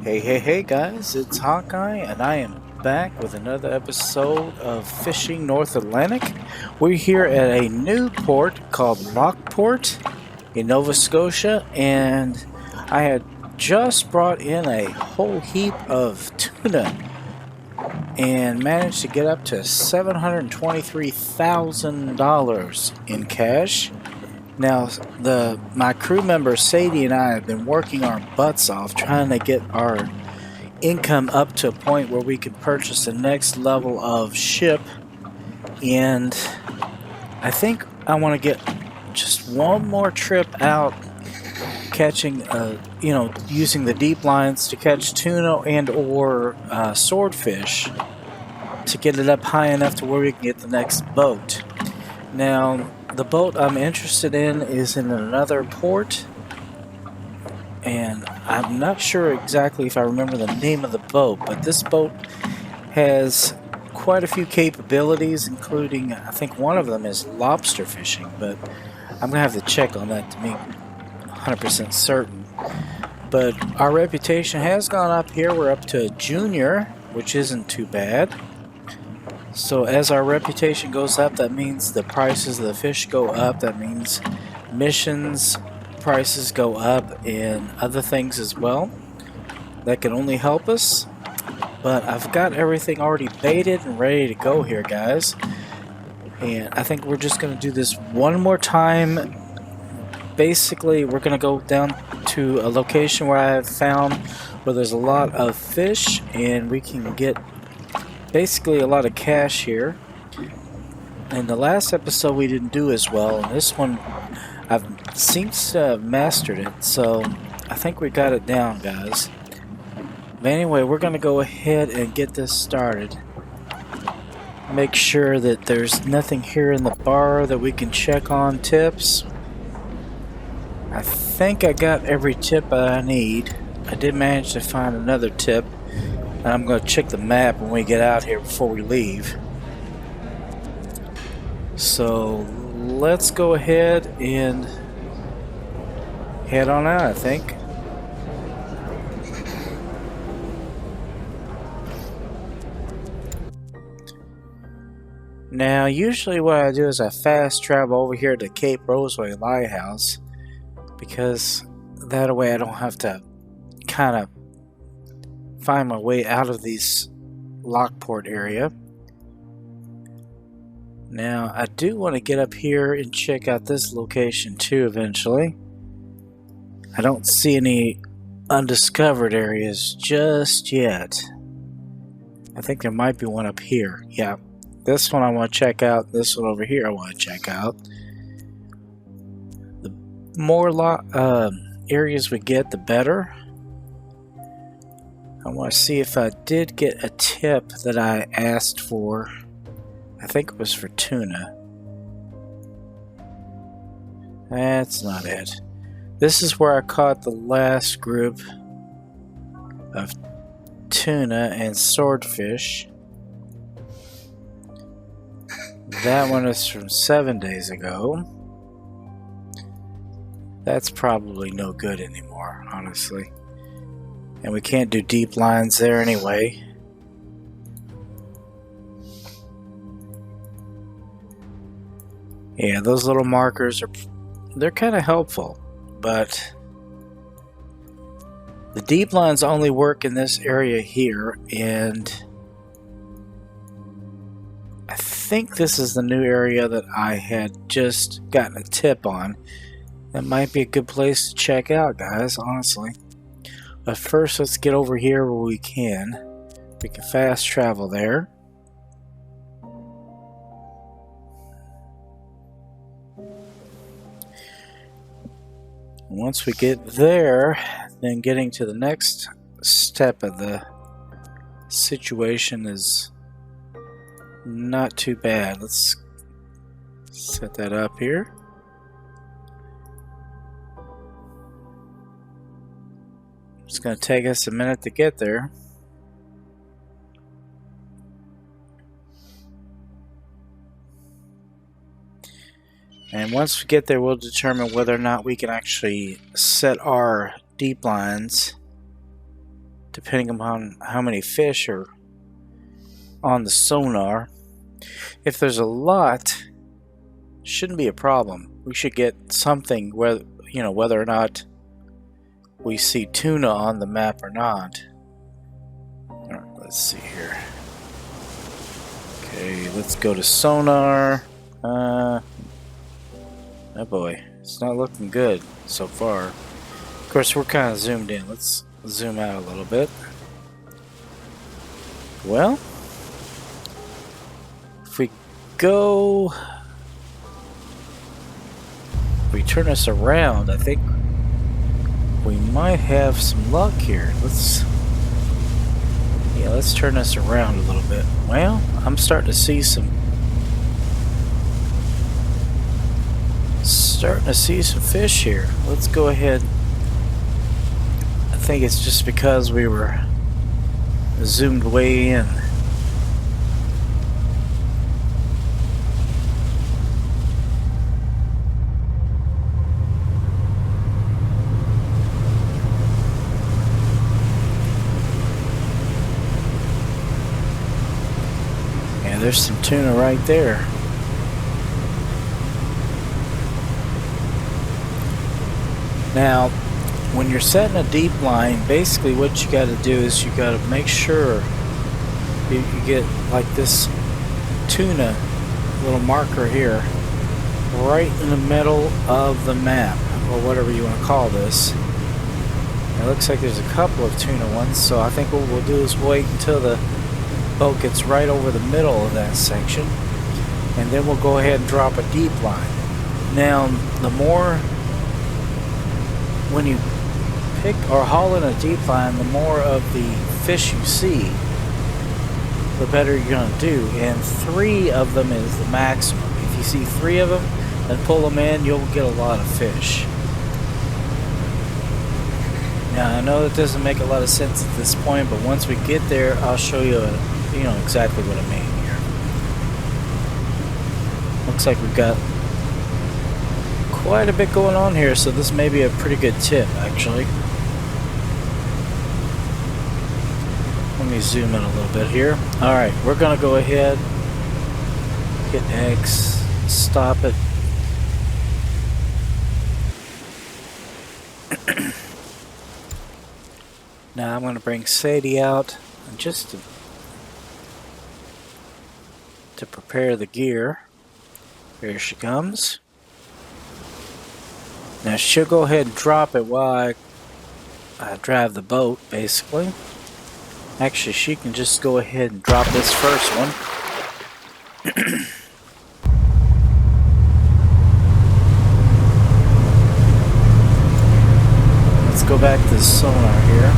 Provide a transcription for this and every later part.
Hey guys, it's Hawkeye and I am back with another episode of Fishing North Atlantic. We're here at a new port called Lockport in Nova Scotia, and I had just brought in a whole heap of tuna and managed to get up to $723,000 in cash. Now, my crew member Sadie and I have been working our butts off trying to get our income up to a point where we can purchase the next level of ship, and I think I want to get just one more trip out catching, using the deep lines to catch tuna and or swordfish to get it up high enough to where we can get the next boat. Now, the boat I'm interested in is in another port, and I'm not sure exactly if I remember the name of the boat, but this boat has quite a few capabilities, including, I think one of them is lobster fishing, but I'm going to have to check on that to be 100% certain. But our reputation has gone up here. We're up to a junior, which isn't too bad. So as our reputation goes up, that means the prices of the fish go up. That means missions prices go up and other things as well. That can only help us. But I've got everything already baited and ready to go here, guys. And I think we're just going to do this one more time. Basically, we're going to go down to a location where I have found where there's a lot of fish and we can get basically a lot of cash here. In the last episode we didn't do as well, and this one I've seems to have mastered it, so I think we got it down, guys. But anyway, we're gonna go ahead and get this started. Make sure that there's nothing here in the bar that we can check on tips. I think I got every tip that I need. I did manage to find another tip. I'm going to check the map when we get out here before we leave. So let's go ahead and head on out, I think. Now, usually what I do is I fast travel over here to Cape Roseway Lighthouse, because that way I don't have to kind of find my way out of these Lockport area. Now, I do want to get up here and check out this location too eventually. I don't see any undiscovered areas just yet. I think there might be one up here. Yeah, this one I want to check out. This one over here I want to check out. The more areas we get, the better. I want to see if I did get a tip that I asked for. I think it was for tuna. That's not it. This is where I caught the last group of tuna and swordfish. That one is from 7 days ago. That's probably no good anymore, honestly. And we can't do deep lines there anyway. Yeah, those little markers they're kind of helpful, but the deep lines only work in this area here, and I think this is the new area that I had just gotten a tip on. That might be a good place to check out, guys, honestly. But first, let's get over here where we can. We can fast travel there. Once we get there, then getting to the next step of the situation is not too bad. Let's set that up here. It's going to take us a minute to get there. And once we get there, we'll determine whether or not we can actually set our deep lines depending upon how many fish are on the sonar. If there's a lot, shouldn't be a problem. We should get something, whether whether or not we see tuna on the map or not. All right, let's see here. Okay, let's go to sonar. Oh boy, it's not looking good so far. Of course, we're kind of zoomed in. Let's zoom out a little bit. Well, if we go, if we turn us around, I think we might have some luck here. Let's turn us around a little bit. Well, I'm starting to see some fish here. Let's go ahead. I think it's just because we were zoomed way in. Yeah, there's some tuna right there. Now, when you're setting a deep line, basically what you got to do is you got to make sure you get like this tuna little marker here right in the middle of the map, or whatever you want to call this. It looks like there's a couple of tuna ones, so I think what we'll do is wait until the boat gets right over the middle of that section, and then we'll go ahead and drop a deep line. Now, the more, when you pick or haul in a deep line, the more of the fish you see, the better you're going to do. And 3 of them is the maximum. If you see 3 of them and pull them in, you'll get a lot of fish. Now, I know that doesn't make a lot of sense at this point, but once we get there, I'll show you, exactly what I mean here. Looks like we've got quite a bit going on here, so this may be a pretty good tip, actually. Let me zoom in a little bit here. Alright, we're going to go ahead, hit X, stop it. Now I'm going to bring Sadie out just to prepare the gear. Here she comes. Now she'll go ahead and drop it while I drive the boat, basically. Actually, she can just go ahead and drop this first one. Let's go back to the sonar here.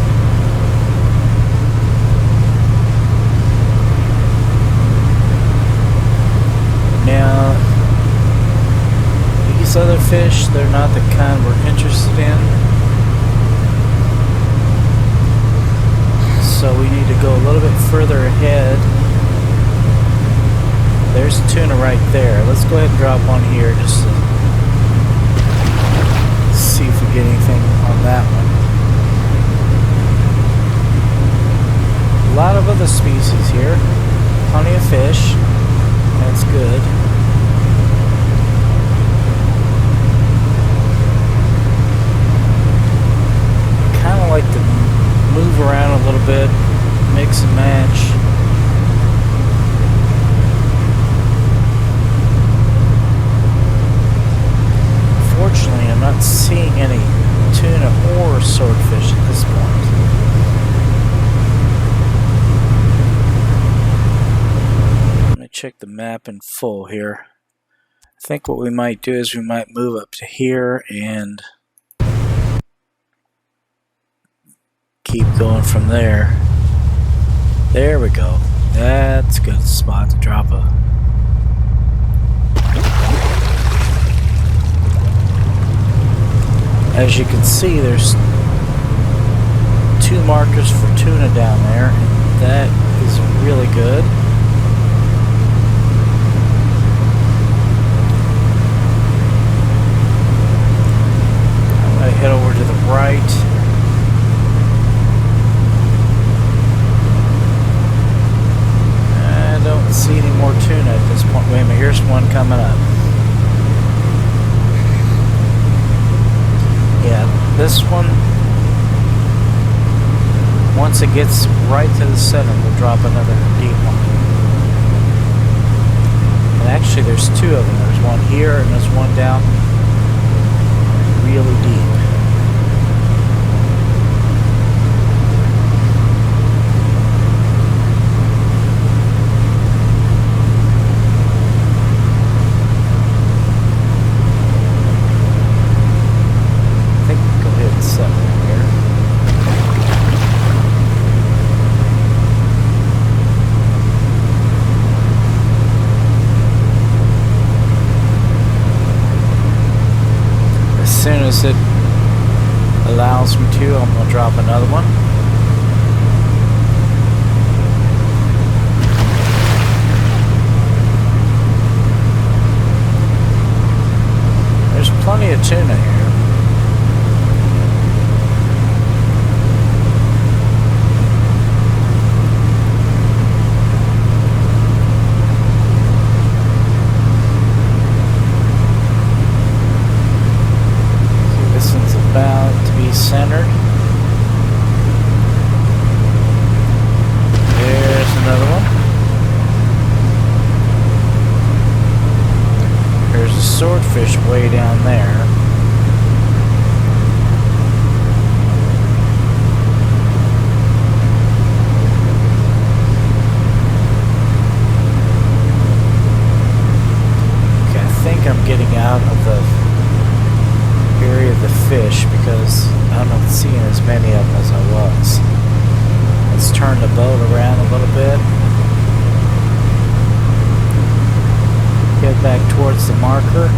Now, these other fish, they're not the kind we're interested in. So we need to go a little bit further ahead. There's a tuna right there. Let's go ahead and drop one here just to see if we get anything on that one. A lot of other species here. Plenty of fish. That's good. Kind of like to move around a little bit, mix and match. Unfortunately, I'm not seeing any tuna or swordfish at this point. Let me check the map in full here. I think what we might do is we might move up to here and keep going from there. There we go. That's a good spot to drop a. As you can see, there's 2 markers for tuna down there, and that is really good. I'm going to head over to the right. this one, once it gets right to the center, we'll drop another deep one. And actually there's two of them. There's one here and there's one down really deep. As soon as it allows me to, I'm going to drop another one. There's plenty of tuna here. About to be centered. There's another one. There's a swordfish way down there. Okay, I think I'm getting out of the area of the fish because I'm not seeing as many of them as I was. Let's turn the boat around a little bit. Get back towards the marker.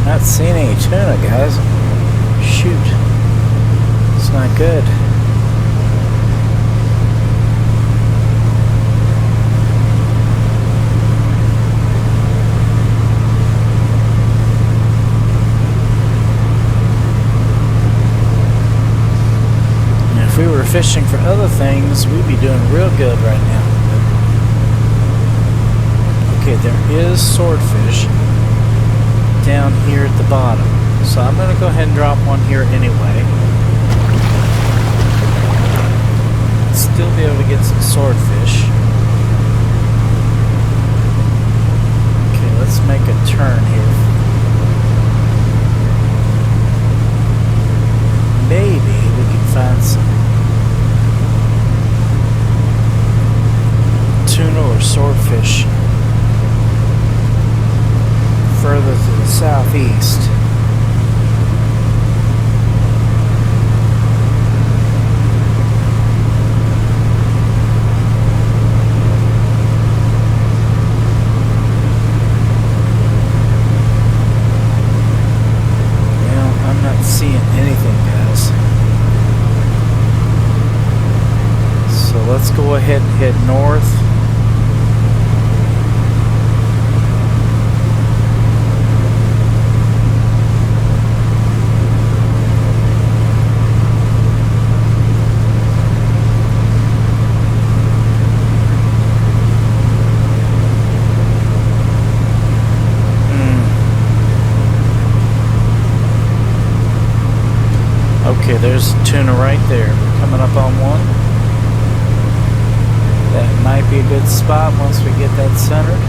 Not seeing any tuna, guys. Shoot. It's not good. And if we were fishing for other things, we'd be doing real good right now. Okay, there is swordfish down here at the bottom, so I'm going to go ahead and drop one here anyway. Still be able to get some swordfish. Okay, let's make a turn here. Maybe we can find some tuna or swordfish further to the southeast. Well, I'm not seeing anything, guys. So let's go ahead and head north. Okay, there's tuna right there, coming up on one. That might be a good spot once we get that centered.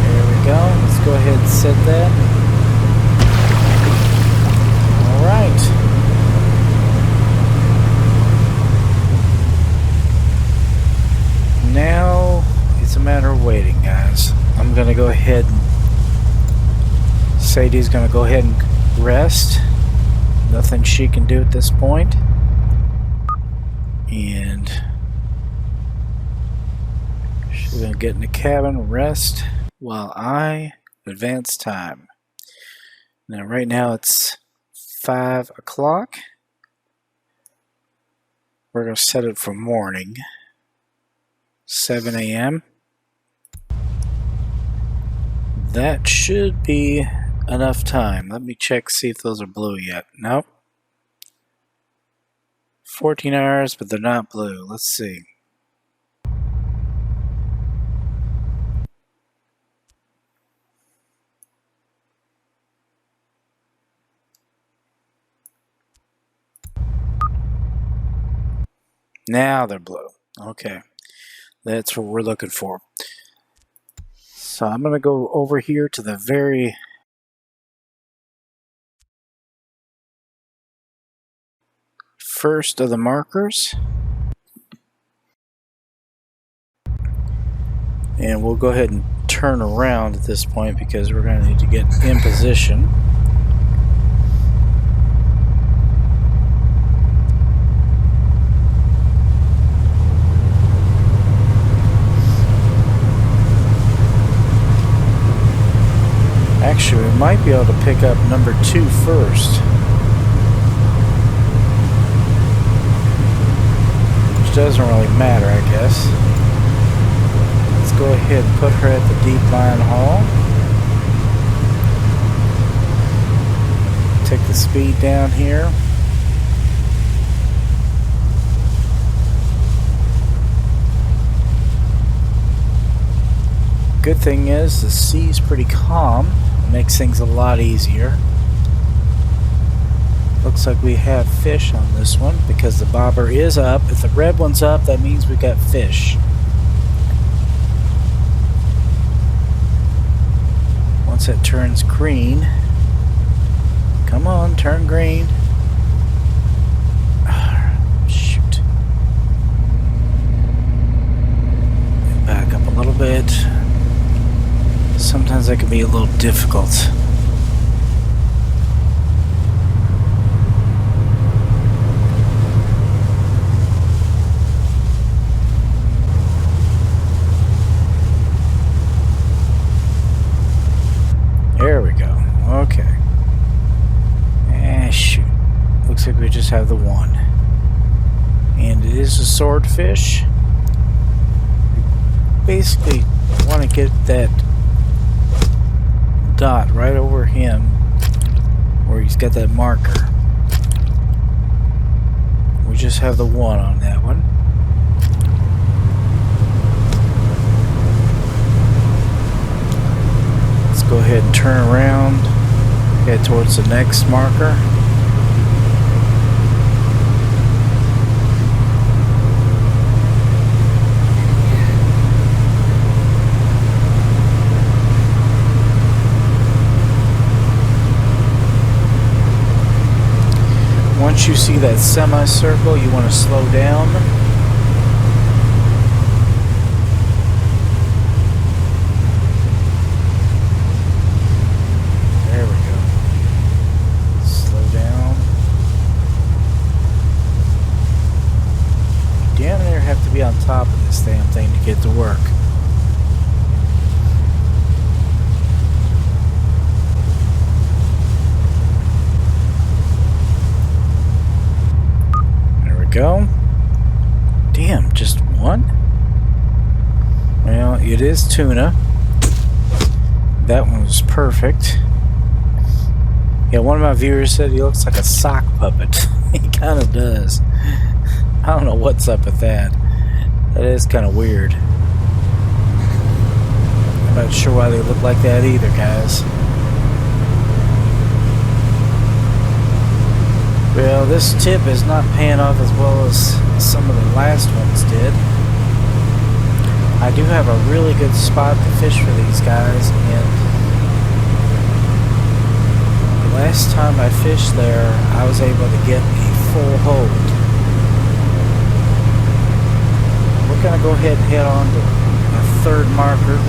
There we go. Let's go ahead and set that. All right. Now it's a matter of waiting, guys. I'm gonna go ahead and Sadie's gonna go ahead and rest. Nothing she can do at this point. And she's gonna get in the cabin and rest. while I advance time. Now right now it's 5 o'clock. We're going to set it for morning, 7 a.m. That should be enough time. Let me check, see if those are blue yet. Nope. 14 hours, but they're not blue. Let's see. Now they're blue. Okay. That's what we're looking for. So I'm going to go over here to the very first of the markers. And we'll go ahead and turn around at this point because we're going to need to get in position. Actually, we might be able to pick up number 2 first. Which doesn't really matter, I guess. Let's go ahead and put her at the Deepline haul. Take the speed down here. Good thing is the sea's pretty calm. It makes things a lot easier. Looks like we have fish on this one because the bobber is up. If the red one's up, that means we got fish. Once it turns green, come on, turn green. Shoot. Back up a little bit. Sometimes that can be a little difficult. There we go. Okay. Shoot. Looks like we just have the one. And it is a swordfish. Basically, I want to get that dot right over him where he's got that marker. We just have the one on that one. Let's go ahead and turn around, head towards the next marker. Once you see that semicircle, you want to slow down. There we go. Slow down. You damn near have to be on top of this damn thing to get to work. Go. Damn, just one? Well, it is tuna. That one was perfect. Yeah, one of my viewers said he looks like a sock puppet. He kind of does. I don't know what's up with that. That is kind of weird. I'm not sure why they look like that either, guys. Well, this tip is not paying off as well as some of the last ones did. I do have a really good spot to fish for these guys, and the last time I fished there, I was able to get a full hold. We're going to go ahead and head on to a third marker.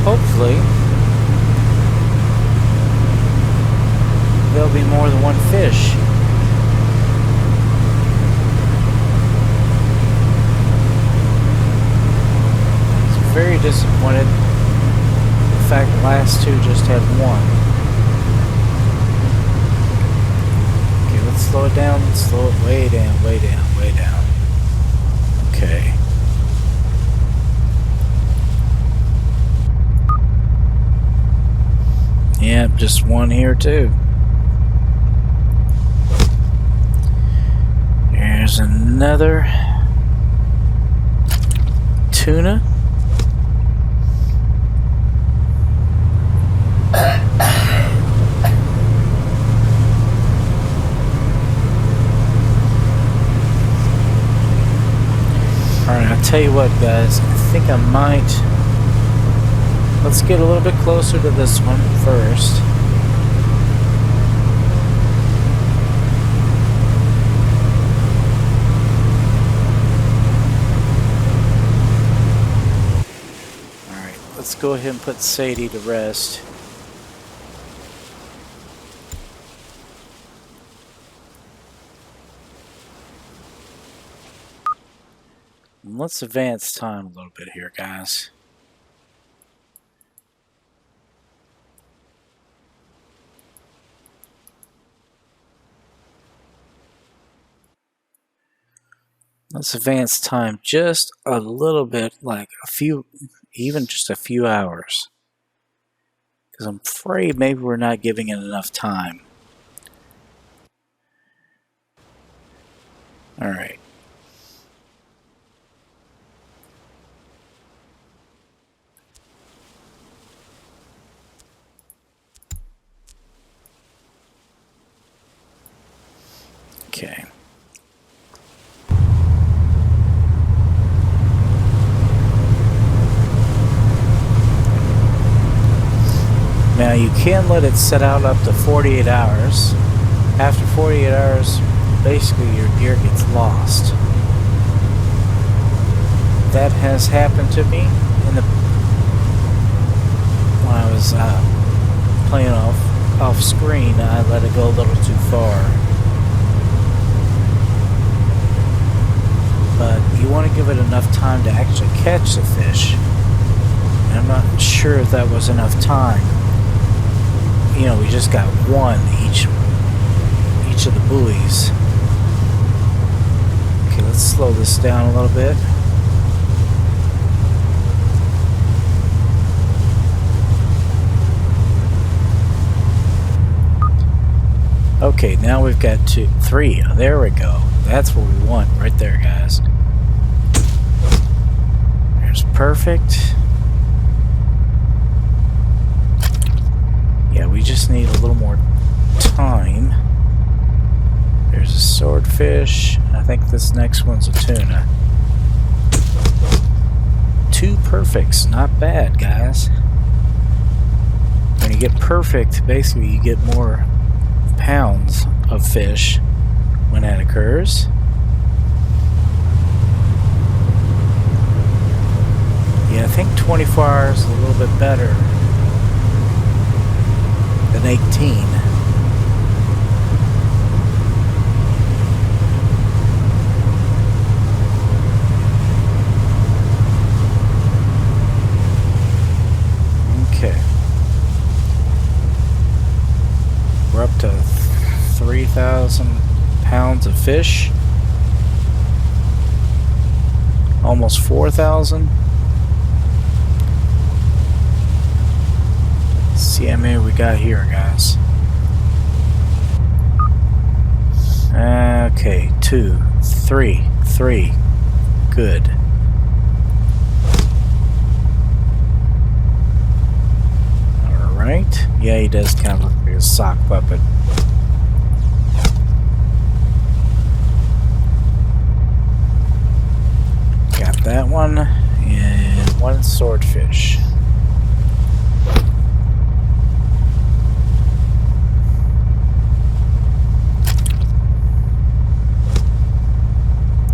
Hopefully there'll be more than one fish. very disappointed. In fact, the last two just had one. Okay, let's slow it down. Let's slow it way down, way down, way down. Okay. Yep, just one here too. There's another tuna. Alright, I'll tell you what, guys. I think I might... Let's get a little bit closer to this one first. Alright, let's go ahead and put Sadie to rest. Let's advance time a little bit here, guys. Let's advance time just a little bit, like a few, even just a few hours. Because I'm afraid maybe we're not giving it enough time. Alright. Okay. Now you can let it set out up to 48 hours. After 48 hours, basically your gear gets lost. That has happened to me in the when I was playing off screen. I let it go a little too far. But you want to give it enough time to actually catch the fish. And I'm not sure if that was enough time. You know, we just got one each of the buoys. Okay, let's slow this down a little bit. Okay, now we've got three. There we go. That's what we want right there, guys. There's perfect. Yeah, we just need a little more time. There's a swordfish. I think this next one's a tuna. Two perfects. Not bad, guys. When you get perfect, basically you get more pounds of fish when that occurs. Yeah, I think 24 hours is a little bit better than 18. Okay. We're up to 3,000 pounds of fish. Almost 4,000. See how many we got here, guys. Okay, 2, 3. Good. Alright. Yeah, he does kind of look like a sock puppet. Got that one, and one swordfish.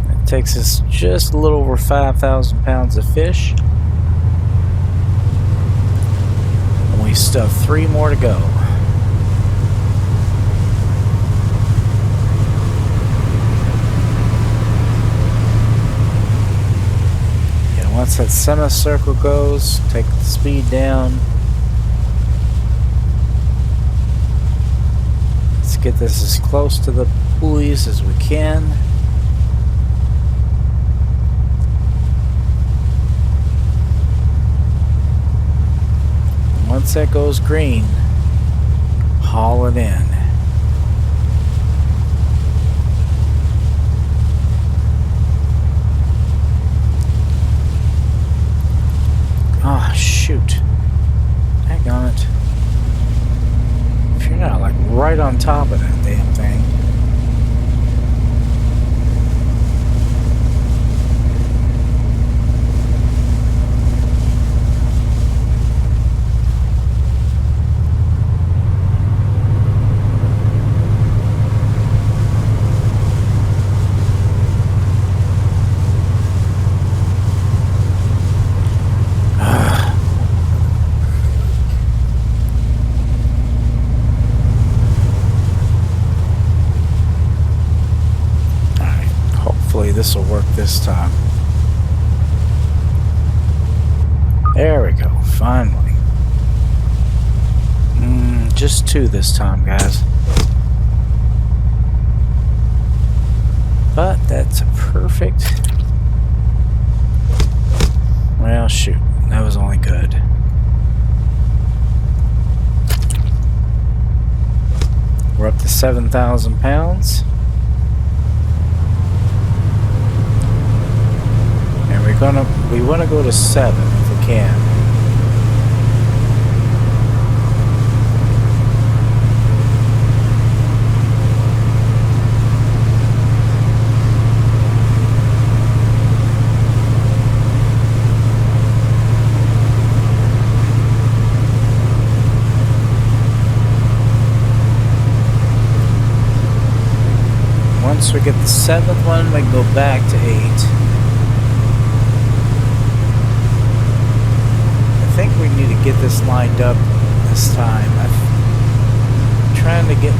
That takes us just a little over 5,000 pounds of fish. And we still have 3 more to go. once that semicircle goes, take the speed down. Let's get this as close to the buoys as we can. Once that goes green, haul it in. Oh, shoot. Hang on it. If you're not like right on top of that damn thing. This will work this time. There we go, finally. Just 2 this time, guys. But that's perfect. Well, shoot, that was only good. We're up to 7,000 pounds. We want to go to 7 if we can. Once we get the 7th one, we can go back to 8. I think we need to get this lined up this time. I'm trying to get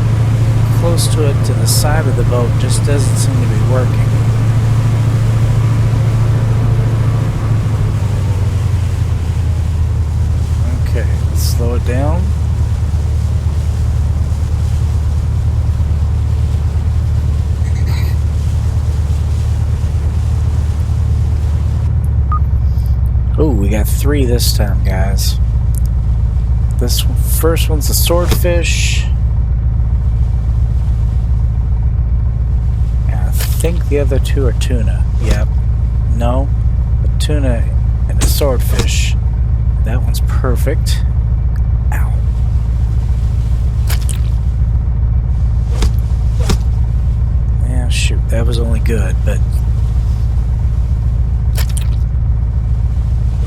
close to it to the side of the boat, just doesn't seem to be working. Okay, let's slow it down. Oh, we got 3 this time, guys. This first one's a swordfish. And I think the other 2 are tuna. Yep. No, a tuna and a swordfish. That one's perfect. Ow. Yeah, shoot, that was only good, but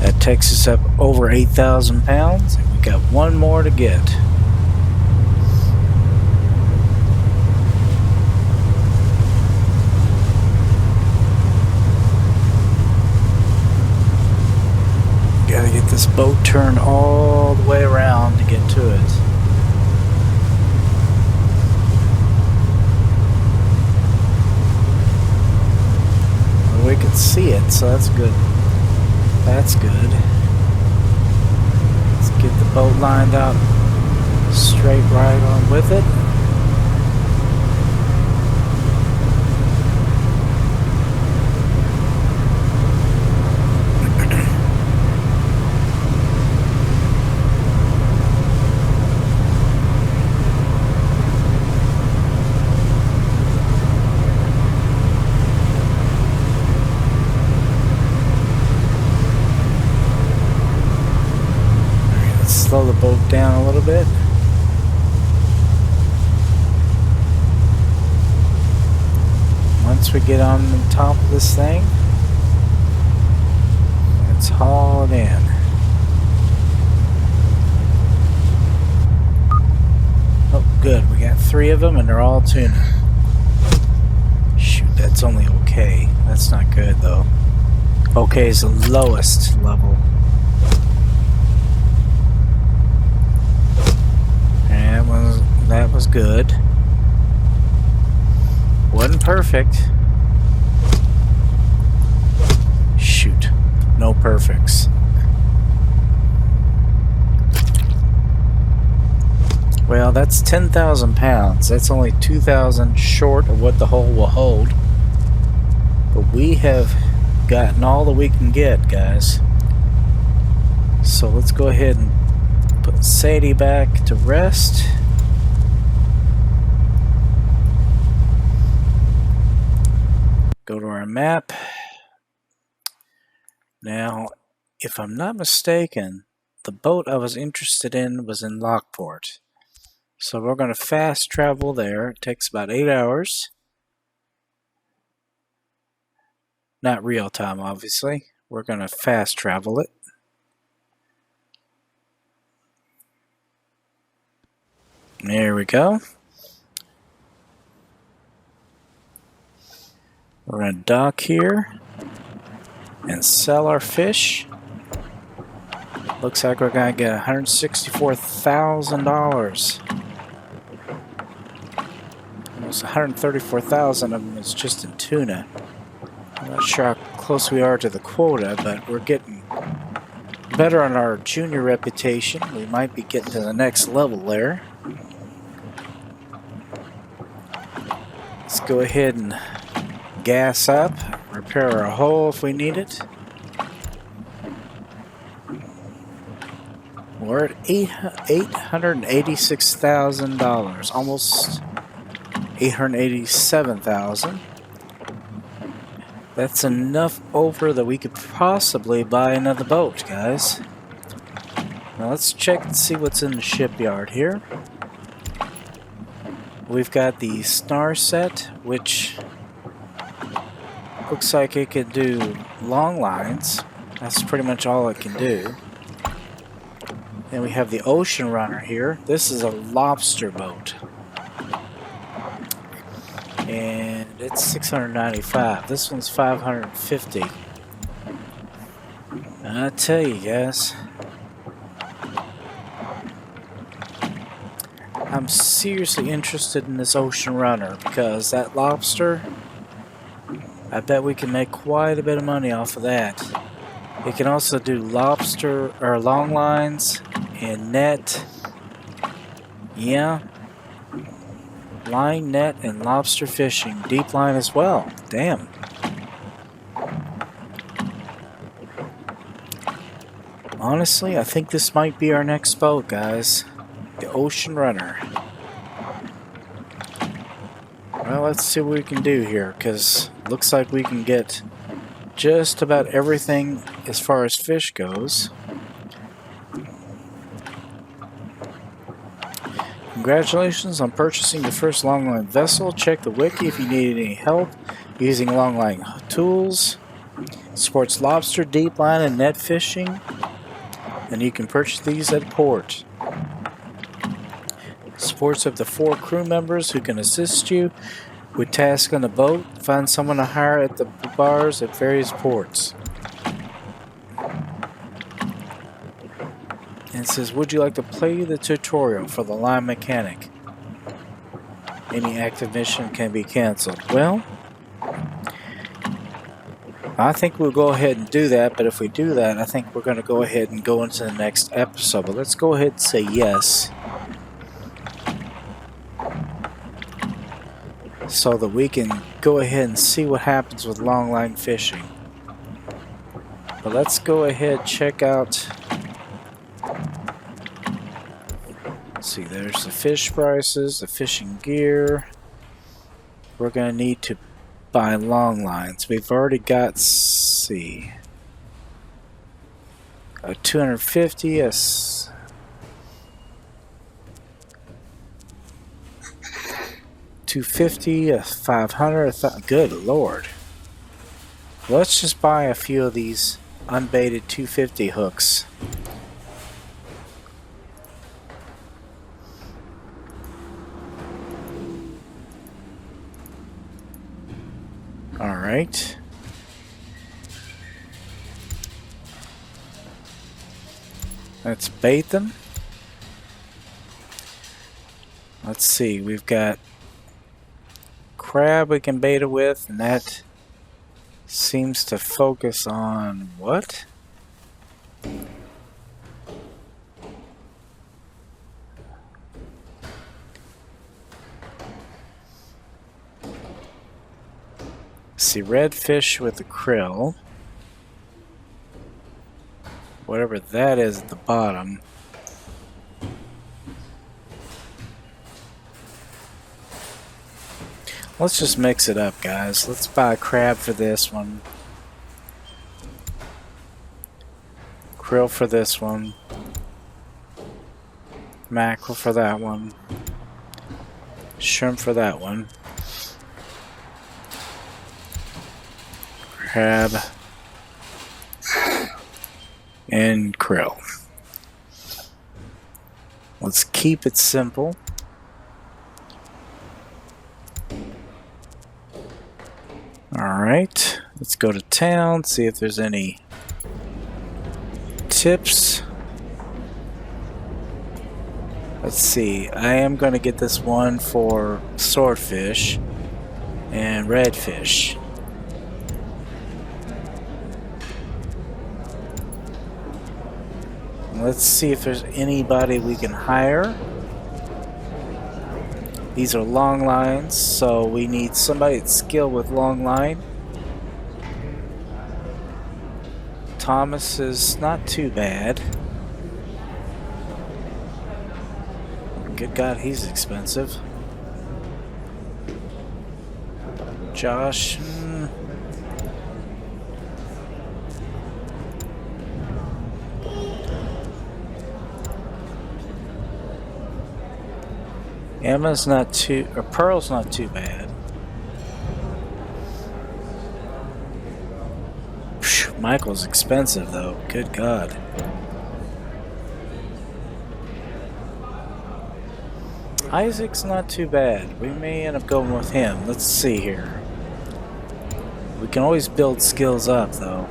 that takes us up over 8,000 pounds, and we got 1 more to get. Gotta get this boat turned all the way around to get to it. Well, we can see it, so that's good. That's good. Let's get the boat lined up straight right on with it. Slow the boat down a little bit. Once we get on the top of this thing, let's haul it in. Oh, good. We got 3 of them and they're all tuna. Shoot, that's only okay. That's not good though. Okay is the lowest level. That was good. Wasn't perfect. Shoot. Nope. perfects. Well, that's 10,000 pounds. That's only 2,000 short of what the hole will hold. But we have gotten all that we can get, guys. So let's go ahead and put Sadie back to rest. Go to our map. Now, if I'm not mistaken, the boat I was interested in was in Lockport. So we're going to fast travel there. It takes about 8 hours. Not real time, obviously. We're going to fast travel it. There we go. We're going to dock here and sell our fish. Looks like we're going to get $164,000. Almost 134,000 of them is just in tuna. I'm not sure how close we are to the quota, but we're getting better on our junior reputation. We might be getting to the next level there. Let's go ahead and gas up, repair our hull if we need it. We're at $886,000, almost $887,000. That's enough over that we could possibly buy another boat, guys. Now let's check and see what's in the shipyard here. We've got the Snar set, which looks like it can do long lines. That's pretty much all it can do. Then we have the Ocean Runner here. This is a Lobster boat. And it's $695. This one's $550. And I tell you guys, I'm seriously interested in this Ocean Runner because that Lobster, I bet we can make quite a bit of money off of that. It can also do lobster or long lines and net. Yeah. Line, net, and lobster fishing. Deep line as well. Damn. Honestly, I think this might be our next boat, guys. The Ocean Runner. Well, let's see what we can do here, because looks like we can get just about everything as far as fish goes. Congratulations on purchasing your first longline vessel. Check the wiki if you need any help using longline tools. Supports lobster, deep line, and net fishing. And you can purchase these at port. Supports up to 4 crew members who can assist you with tasks on the boat. Find someone to hire at the bars at various ports. And it says, would you like to play the tutorial for the line mechanic? Any active mission can be canceled. Well, I think we'll go ahead and do that, but if we do that, I think we're going to go ahead and go into the next episode. But let's go ahead and say yes, so that we can go ahead and see what happens with longline fishing. But let's go ahead and check out. Let's see, there's the fish prices, the fishing gear. We're going to need to buy long lines. We've already got, let's see, a 250, a 250, a 500, good lord. Let's just buy a few of these unbaited 250 hooks. Alright. Let's bait them. Let's see, we've got crab we can bait it with, and that seems to focus on what? see, redfish with the krill. Whatever that is at the bottom. Let's just mix it up, guys. Let's buy a crab for this one. Krill for this one. Mackerel for that one. Shrimp for that one. Crab. And krill. Let's keep it simple. Alright, let's go to town, see if there's any tips. Let's see, I am going to get this one for swordfish and redfish. Let's see if there's anybody we can hire. These are long lines, so we need somebody that's skilled with long line. Thomas is not too bad. Good God, he's expensive. Josh. Emma's not too, or Pearl's not too bad. Phew, Michael's expensive though, good God. Isaac's not too bad. We may end up going with him. Let's see here. We can always build skills up though.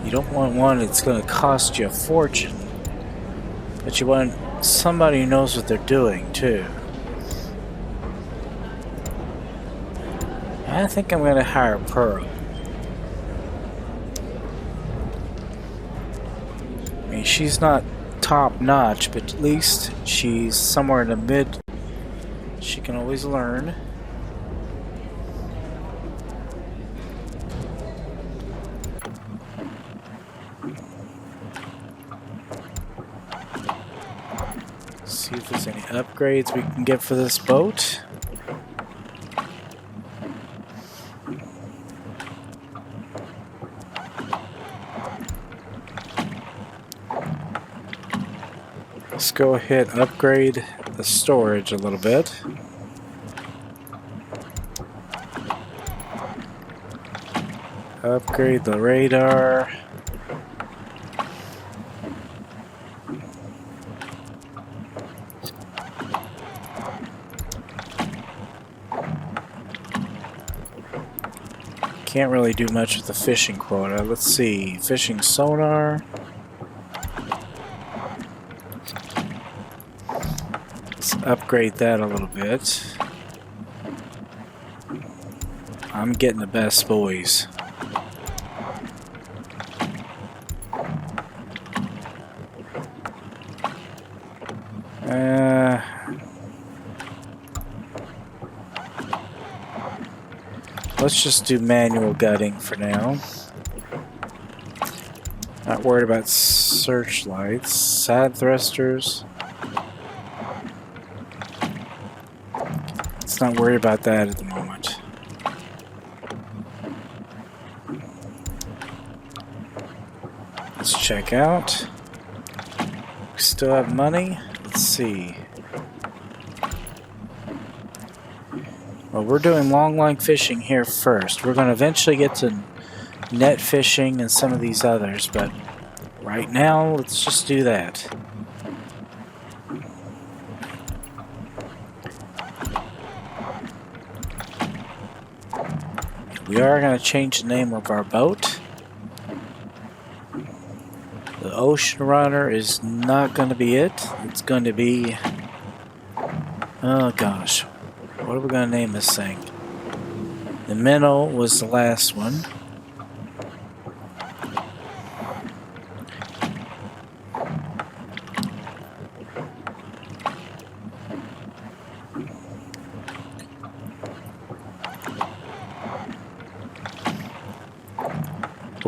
You don't want one that's going to cost you a fortune. But you want somebody who knows what they're doing too. I think I'm going to hire Pearl. I mean, she's not top notch, but at least she's somewhere in the mid. She can always learn. See if there's any upgrades we can get for this boat. Let's go ahead and upgrade the storage a little bit. Upgrade the radar. Can't really do much with the fishing quota. Let's see. Fishing sonar. Let's upgrade that a little bit. I'm getting the best boys. Let's just do manual gutting for now. Not worried about searchlights. Side thrusters. Let's not worry about that at the moment. Let's check out. We still have money. Let's see. Well, we're doing longline fishing here first. We're going to eventually get to net fishing and some of these others, but right now, let's just do that. We are going to change the name of our boat. The Ocean Runner is not going to be it. It's going to be... oh gosh. What are we going to name this thing? The Minnow was the last one.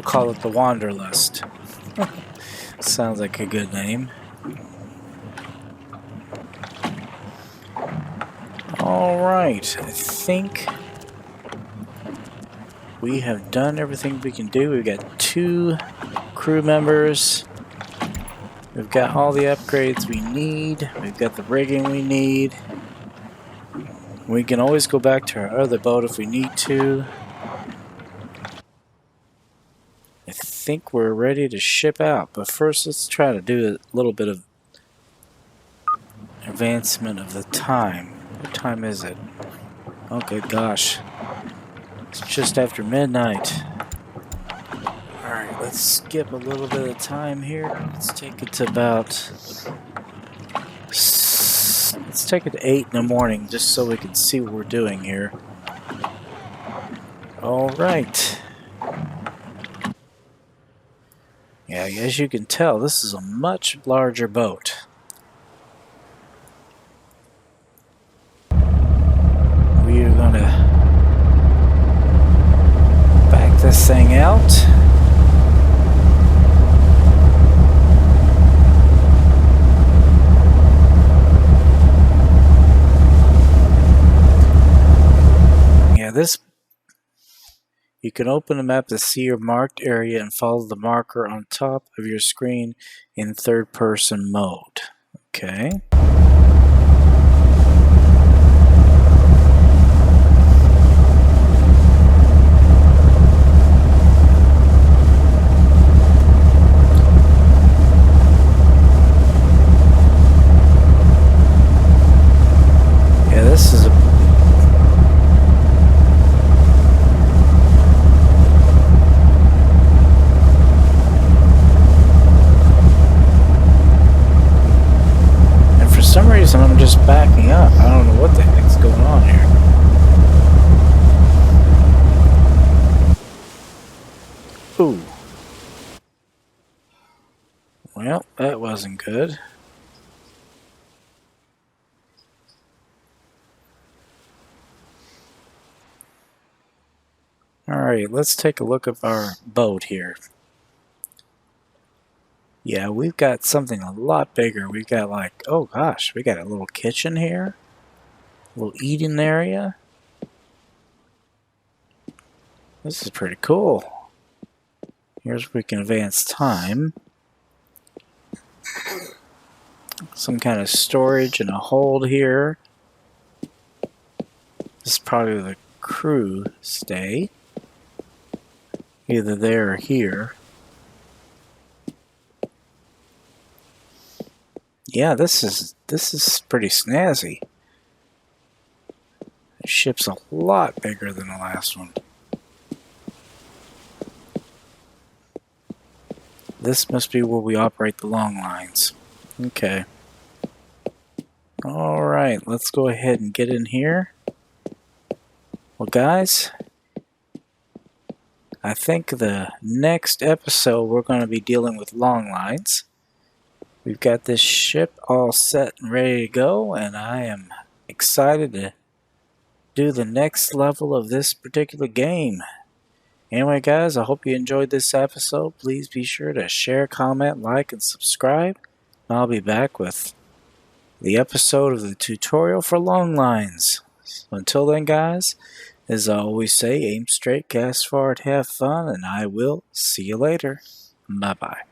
We'll call it the Wanderlust. Sounds like a good name. Alright, I think we have done everything we can do. We've got 2 crew members. We've got all the upgrades we need. We've got the rigging we need. We can always go back to our other boat if we need to. I think we're ready to ship out, but first let's try to do a little bit of advancement of the time. What time is it? Oh good gosh. It's just after midnight. Alright, let's skip a little bit of time here. Let's take it to about... Let's take it to 8 in the morning just so we can see what we're doing here. Alright. Yeah, as you can tell, this is a much larger boat. We are going to back this thing out. Yeah, this... You can open a map to see your marked area and follow the marker on top of your screen in third-person mode. Okay. Yeah, this is a For some reason I'm just backing up. I don't know what the heck's going on here. Ooh. Well, that wasn't good. Alright, let's take a look at our boat here. Yeah, we've got something a lot bigger. We've got like, oh gosh, we got a little kitchen here. A little eating area. This is pretty cool. Here's where we can advance time. Some kind of storage and a hold here. This is probably the crew stay. Either there or here. Yeah, this is pretty snazzy. The ship's a lot bigger than the last one. This must be where we operate the long lines. Okay. Alright, let's go ahead and get in here. Well guys, I think the next episode we're going to be dealing with long lines. We've got this ship all set and ready to go, and I am excited to do the next level of this particular game. Anyway guys, I hope you enjoyed this episode. Please be sure to share, comment, like, and subscribe. I'll be back with the episode of the tutorial for long lines. So until then guys, as I always say, aim straight, cast forward, have fun, and I will see you later. Bye bye.